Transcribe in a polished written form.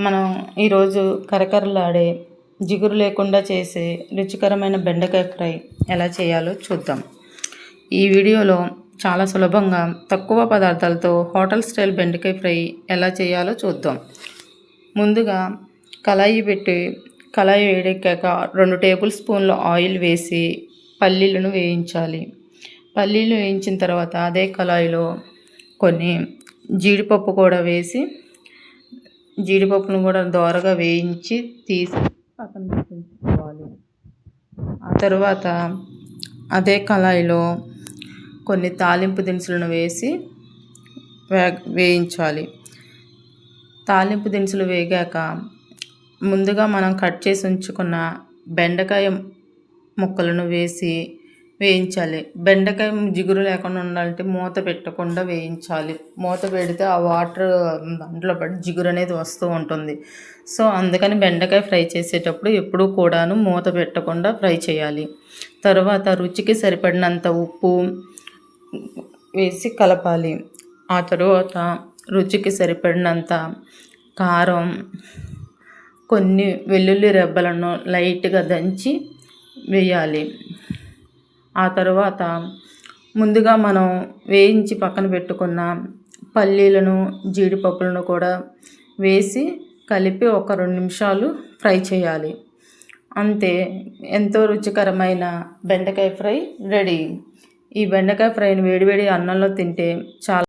మనం ఈరోజు కరకరలాడే జిగురు లేకుండా చేసే రుచికరమైన బెండకాయ ఫ్రై ఎలా చేయాలో చూద్దాం. ఈ వీడియోలో చాలా సులభంగా తక్కువ పదార్థాలతో హోటల్ స్టైల్ బెండకాయ ఫ్రై ఎలా చేయాలో చూద్దాం. ముందుగా కళాయి పెట్టి కళాయి వేడెక్కాక 2 టేబుల్ స్పూన్ల ఆయిల్ వేసి పల్లీలను వేయించాలి. పల్లీలు వేయించిన తర్వాత అదే కళాయిలో కొన్ని జీడిపప్పు కూడా వేసి జీడిపప్పును కూడా దోరగా వేయించి తీసి పక్కన పెట్టుకోవాలి. ఆ తర్వాత అదే కళాయిలో కొన్ని తాలింపు దినుసులను వేసి వేయించాలి. తాలింపు దినుసులు వేగాక ముందుగా మనం కట్ చేసి ఉంచుకున్న బెండకాయ ముక్కలను వేసి వేయించాలి. బెండకాయ జిగురు లేకుండా ఉండాలంటే మూత పెట్టకుండా వేయించాలి. మూత పెడితే ఆ వాటర్ దాంట్లో పడి జిగురు అనేది వస్తూ ఉంటుంది. సో అందుకని బెండకాయ ఫ్రై చేసేటప్పుడు ఎప్పుడూ కూడాను మూత పెట్టకుండా ఫ్రై చేయాలి. తర్వాత రుచికి సరిపడినంత ఉప్పు వేసి కలపాలి. ఆ తరువాత రుచికి సరిపడినంత కారం, కొన్ని వెల్లుల్లి రెబ్బలను లైట్గా దంచి వేయాలి. ఆ తర్వాత ముందుగా మనం వేయించి పక్కన పెట్టుకున్న పల్లీలను, జీడిపప్పులను కూడా వేసి కలిపి ఒక 2 నిమిషాలు ఫ్రై చేయాలి. అంతే, ఎంతో రుచికరమైన బెండకాయ ఫ్రై రెడీ. ఈ బెండకాయ ఫ్రైని వేడివేడి అన్నంలో తింటే చాలా